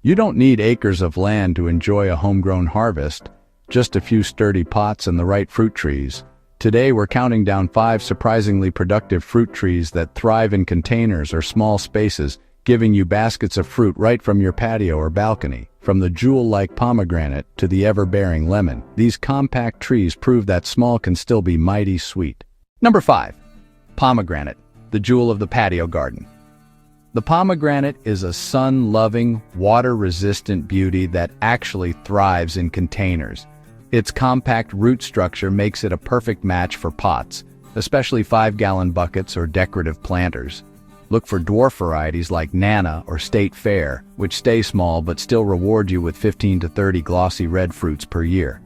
You don't need acres of land to enjoy a homegrown harvest, just a few sturdy pots and the right fruit trees. Today we're counting down 5 surprisingly productive fruit trees that thrive in containers or small spaces, giving you baskets of fruit right from your patio or balcony. From the jewel-like pomegranate to the ever-bearing lemon, these compact trees prove that small can still be mighty sweet. Number 5. Pomegranate, the jewel of the patio garden. The pomegranate is a sun-loving, water-resistant beauty that actually thrives in containers. Its compact root structure makes it a perfect match for pots, especially 5-gallon buckets or decorative planters. Look for dwarf varieties like Nana or State Fair, which stay small but still reward you with 15 to 30 glossy red fruits per year.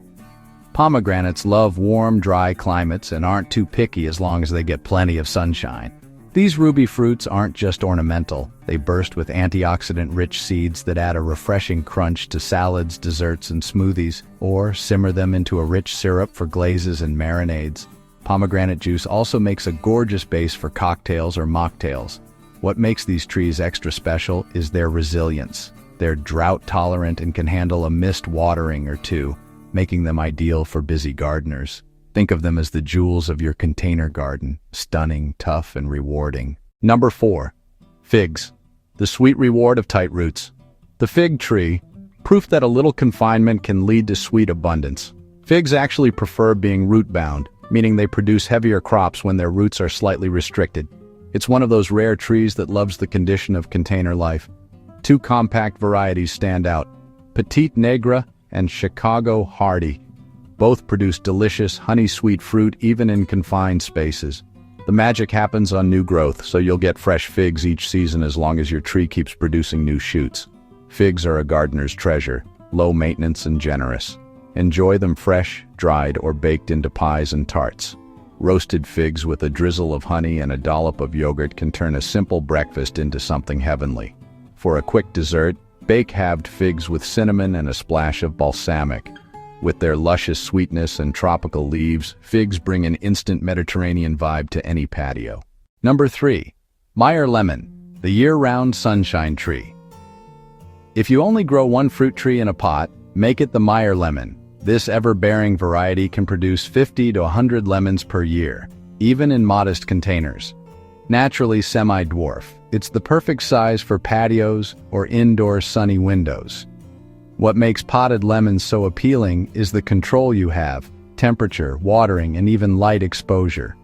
Pomegranates love warm, dry climates and aren't too picky as long as they get plenty of sunshine. These ruby fruits aren't just ornamental, they burst with antioxidant-rich seeds that add a refreshing crunch to salads, desserts, and smoothies, or simmer them into a rich syrup for glazes and marinades. Pomegranate juice also makes a gorgeous base for cocktails or mocktails. What makes these trees extra special is their resilience. They're drought-tolerant and can handle a missed watering or two, making them ideal for busy gardeners. Think of them as the jewels of your container garden, stunning, tough, and rewarding. Number 4. Figs, the sweet reward of tight roots. The fig tree, proof that a little confinement can lead to sweet abundance. Figs actually prefer being root-bound, meaning they produce heavier crops when their roots are slightly restricted. It's one of those rare trees that loves the condition of container life. 2 compact varieties stand out, Petite Negra and Chicago Hardy. Both produce delicious, honey-sweet fruit even in confined spaces. The magic happens on new growth, so you'll get fresh figs each season as long as your tree keeps producing new shoots. Figs are a gardener's treasure, low maintenance and generous. Enjoy them fresh, dried, or baked into pies and tarts. Roasted figs with a drizzle of honey and a dollop of yogurt can turn a simple breakfast into something heavenly. For a quick dessert, bake halved figs with cinnamon and a splash of balsamic. With their luscious sweetness and tropical leaves, figs bring an instant Mediterranean vibe to any patio. Number 3. Meyer lemon, the year-round sunshine tree. If you only grow one fruit tree in a pot, make it the Meyer lemon. This ever-bearing variety can produce 50 to 100 lemons per year, even in modest containers. Naturally semi-dwarf, it's the perfect size for patios or indoor sunny windows. What makes potted lemons so appealing is the control you have, temperature, watering, and even light exposure.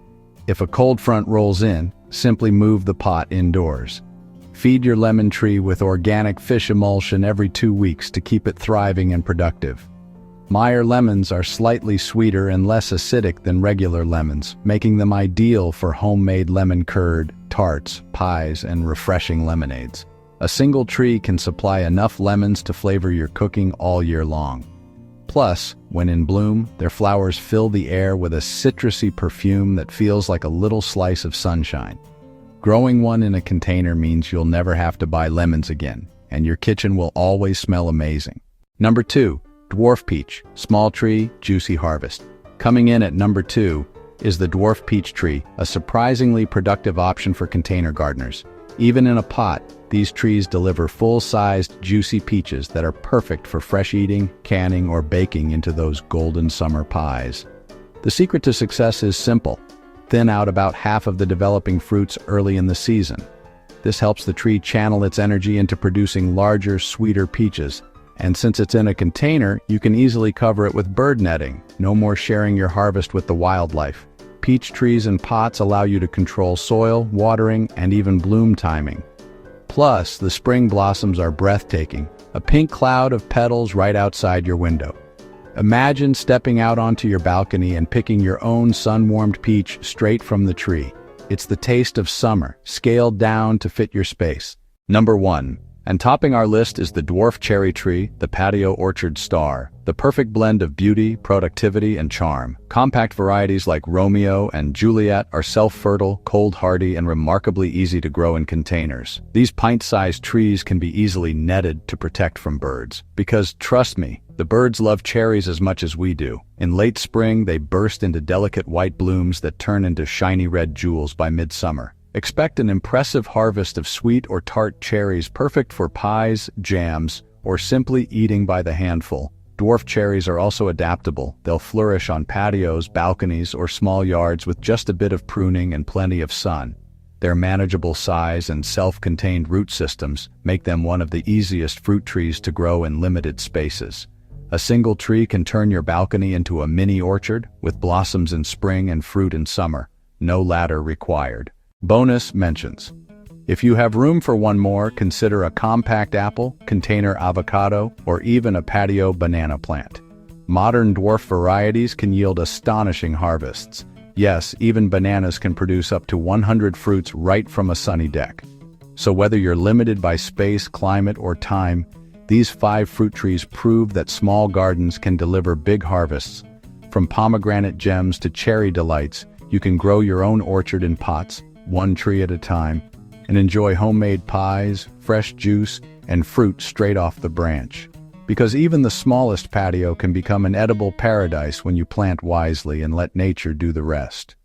If a cold front rolls in, simply move the pot indoors. Feed your lemon tree with organic fish emulsion every 2 weeks to keep it thriving and productive. Meyer lemons are slightly sweeter and less acidic than regular lemons, making them ideal for homemade lemon curd, tarts, pies, and refreshing lemonades. A single tree can supply enough lemons to flavor your cooking all year long. Plus, when in bloom, their flowers fill the air with a citrusy perfume that feels like a little slice of sunshine. Growing one in a container means you'll never have to buy lemons again, and your kitchen will always smell amazing. Number 2. Dwarf peach, small tree, juicy harvest. Coming in at number 2 is the dwarf peach tree, a surprisingly productive option for container gardeners. Even in a pot, these trees deliver full-sized, juicy peaches that are perfect for fresh eating, canning, or baking into those golden summer pies. The secret to success is simple. Thin out about half of the developing fruits early in the season. This helps the tree channel its energy into producing larger, sweeter peaches. And since it's in a container, you can easily cover it with bird netting. No more sharing your harvest with the wildlife. Peach trees in pots allow you to control soil, watering, and even bloom timing. Plus, the spring blossoms are breathtaking, a pink cloud of petals right outside your window. Imagine stepping out onto your balcony and picking your own sun-warmed peach straight from the tree. It's the taste of summer, scaled down to fit your space. Number 1. And topping our list is the dwarf cherry tree, the patio orchard star, the perfect blend of beauty, productivity, and charm. Compact varieties like Romeo and Juliet are self-fertile, cold-hardy, and remarkably easy to grow in containers. These pint-sized trees can be easily netted to protect from birds. Because, trust me, the birds love cherries as much as we do. In late spring, they burst into delicate white blooms that turn into shiny red jewels by midsummer. Expect an impressive harvest of sweet or tart cherries perfect for pies, jams, or simply eating by the handful. Dwarf cherries are also adaptable. They'll flourish on patios, balconies, or small yards with just a bit of pruning and plenty of sun. Their manageable size and self-contained root systems make them one of the easiest fruit trees to grow in limited spaces. A single tree can turn your balcony into a mini orchard, with blossoms in spring and fruit in summer. No ladder required. Bonus mentions. If you have room for one more, consider a compact apple, container avocado, or even a patio banana plant. Modern dwarf varieties can yield astonishing harvests. Yes, even bananas can produce up to 100 fruits right from a sunny deck. So whether you're limited by space, climate, or time, these 5 fruit trees prove that small gardens can deliver big harvests. From pomegranate gems to cherry delights, you can grow your own orchard in pots, one tree at a time, and enjoy homemade pies, fresh juice, and fruit straight off the branch. Because even the smallest patio can become an edible paradise when you plant wisely and let nature do the rest.